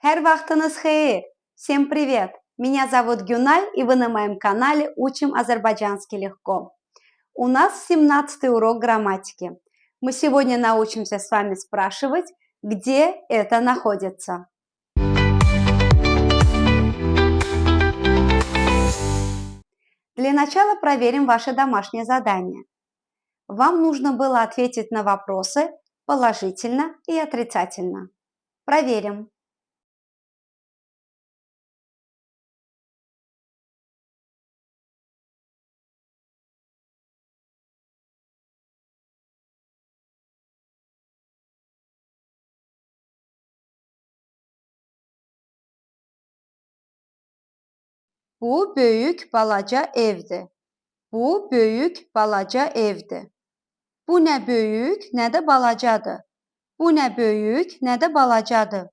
Her vaxtınız xeyir! Всем привет! Меня зовут Гюналь, и вы на моем канале Учим азербайджанский легко. У нас 17-й урок грамматики. Мы сегодня научимся с вами спрашивать, где это находится. Для начала проверим ваше домашнее задание. Вам нужно было ответить на вопросы положительно и отрицательно. Проверим. Bu böyük balaca evdir. Bu böyük balaca evdir. Bu nə böyük, nə də balacadır. Bu nə böyük, nə də balacadır.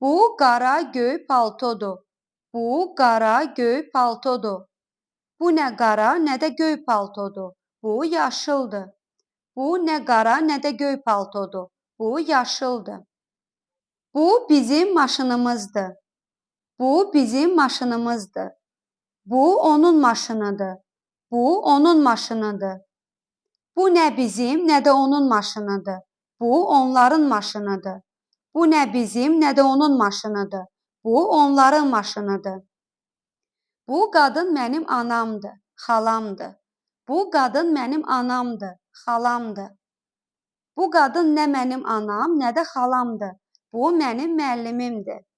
Bu qara göy paltodur. Bu qara göy paltodur. Bu nə qara, nə də göy paltodur. Bu yaşıldır. Bu nə qara, nə də göy paltodur. Bu yaşıldır. Bu bizim maşınımızdır. Bu bizim maşınımızdır. Bu onun maşınıdır. Bu onun maşınıdır. Bu nə bizim, nə də onun maşınıdır. Bu onların maşınıdır. Bu nə bizim, nə də onun maşınıdır. Bu onların maşınıdır. Bu qadın mənim anamdır, xalamdır. Bu qadın mənim anamdır, xalamdır. Bu qadın nə mənim anam, nə də xalamdır. Bu mənim müəllimimdir.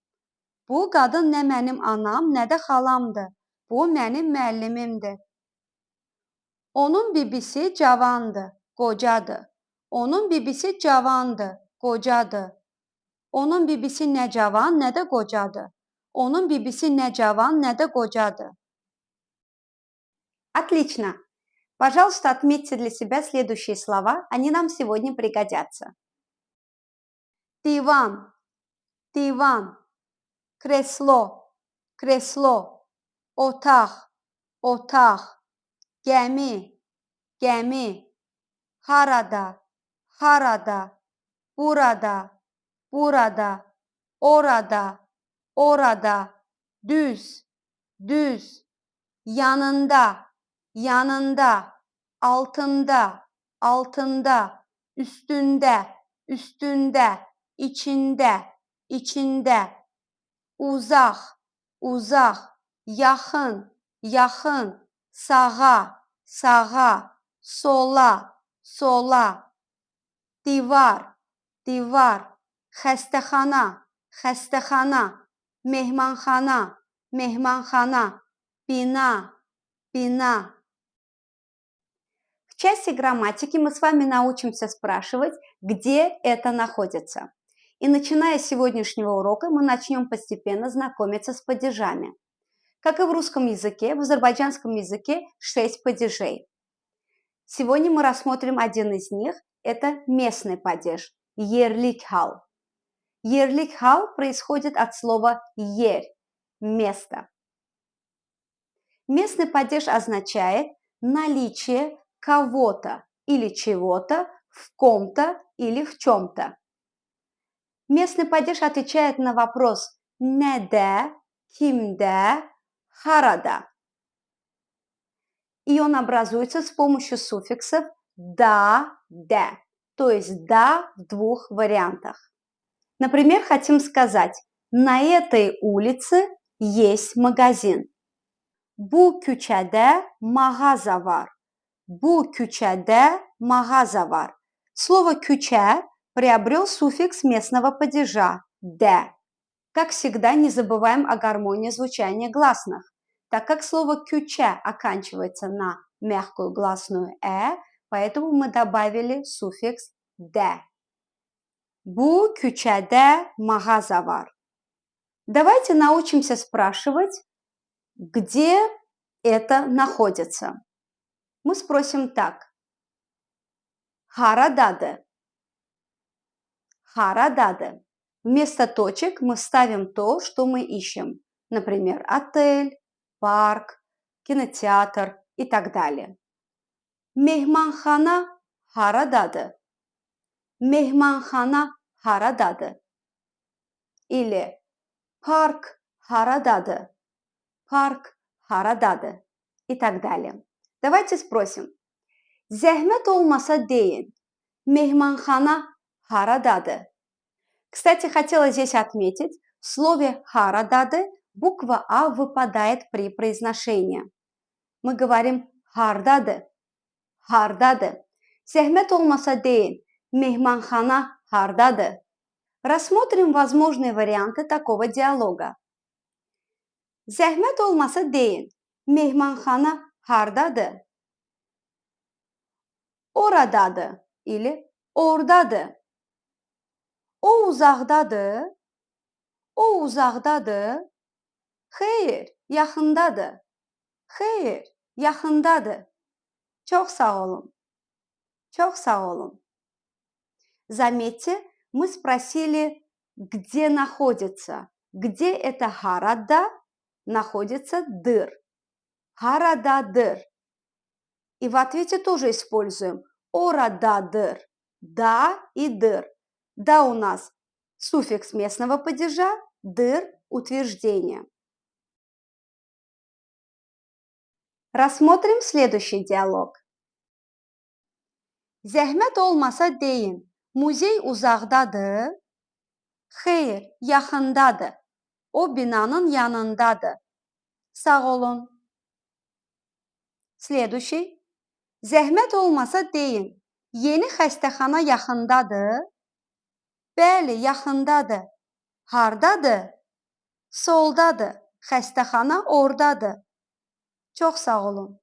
Bu qadın nə mənim anam, nə də xalamdır. Bu mənim müəllimimdir. Onun bibisi cavandır, qocadır. Onun bibisi cavandır, qocadır. Onun bibisi nə cavan, nə də qocadır. Onun bibisi nə cavan, nə də qocadır. Отлично! Пожалуйста, отметьте для себя следующие слова, они нам сегодня пригодятся. Диван, диван, кресло, кресло, otaq, otaq, gəmi, gəmi, harada, harada, burada, burada, orada, orada, düz, düz, yanında, yanında, altında, altında, üstünde, üstünde, içinde, içinde, uzaq, uzaq, yaxın, yaxın, sağa, sağa, sola, sola, divar, divar, xəstəxana, xəstəxana, mehmanxana, mehmanxana, bina, бина. В части грамматики мы с вами научимся спрашивать, где это находится. И начиная с сегодняшнего урока мы начнем постепенно знакомиться с падежами. Как и в русском языке, в азербайджанском языке 6 падежей. Сегодня мы рассмотрим один из них. Это местный падеж – ерлик-хал. Ерлик-хал происходит от слова ер – место. Местный падеж означает наличие кого-то или чего-то в ком-то или в чем-то. Местный падеж отвечает на вопрос «неде», «кимде», «харада». И он образуется с помощью суффиксов «да», «де», то есть «да» в двух вариантах. Например, хотим сказать «на этой улице есть магазин». Bu küçədə mağaza var. Bu küçədə mağaza var. Слово «küçə» приобрел суффикс местного падежа «де». Как всегда, не забываем о гармонии звучания гласных. Так как слово «küçə» оканчивается на мягкую гласную «э», поэтому мы добавили суффикс «де». Bu küçədə mağaza var. Давайте научимся спрашивать, где это находится. Мы спросим так. Харадады. Харадады. Вместо точек мы ставим то, что мы ищем. Например, отель, парк, кинотеатр и так далее. Мehmanxana haradadır. Mehmanxana haradadır. Или Park haradadır? Park haradadır? И так далее. Давайте спросим. Zəhmət olmasa deyin, mehmanxana haradadır? Кстати, хотела здесь отметить, в слове «haradadır» буква «а» выпадает при произношении. Мы говорим «hardadır», «hardadır». Zəhmət olmasa deyin, mehmanxana hardadır? Рассмотрим возможные варианты такого диалога. Zəhmət olmasa deyin, mehmanxana hardadır? Oradadır или oradadır. O uzaqdadır? O uzaqdadır? Xeyr, yaxındadır. Xeyr, yaxındadır. Çox sağ olun. Çox sağ olun. Заметьте, мы спросили, где находится. Где это harada находится дыр. Haradadır. И в ответе тоже используем oradadır. Да и дыр. Да у нас суффикс местного падежа, дыр – утверждение. Рассмотрим следующий диалог. Zəhmət olmasa deyin, muzey uzaqdadır? Xeyr, yaxındadır. O binanın yanındadır. Sağ olun. Следующий. Zəhmət olmasa deyin, yeni xəstəxana yaxındadır? Bəli, yaxındadır. Hardadır? Soldadır. Xəstəxana ordadır. Çox sağ olun.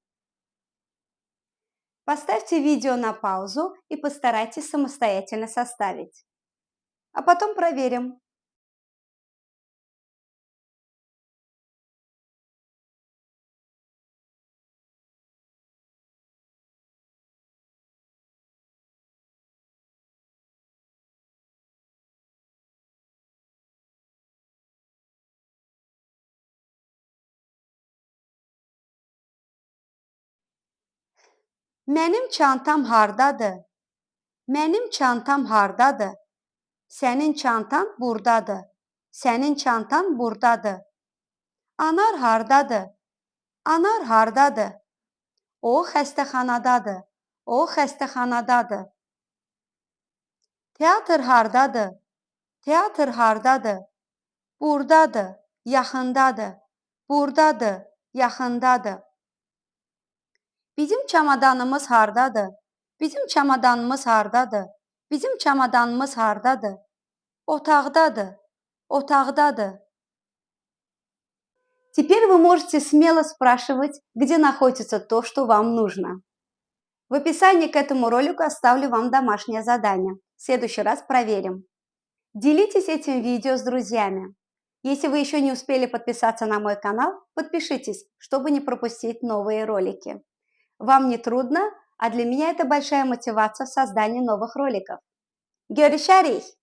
Поставьте видео на паузу и постарайтесь самостоятельно составить. А потом проверим. Mənim çantam hardadır? Mənim çantam hardadır? Sənin çantan burdadır. Sənin çantan burdadır. Anar hardadır? Anar hardadır? O xəstəxanadadır. O xəstəxanadadır. Teatr hardadır? Teatr hardadır? Burdadır, yaxındadır. Burdadır, yaxındadır. Bizim çamadanımız hardadır? Bizim çamadanımız hardadır? Bizim çamadanımız hardadır? Otaqdadır, otaqdadır. Теперь вы можете смело спрашивать, где находится то, что вам нужно. В описании к этому ролику оставлю вам домашнее задание. В следующий раз проверим. Делитесь этим видео с друзьями. Если вы еще не успели подписаться на мой канал, подпишитесь, чтобы не пропустить новые ролики. Вам не трудно, а для меня это большая мотивация в создании новых роликов. Görüşürüz!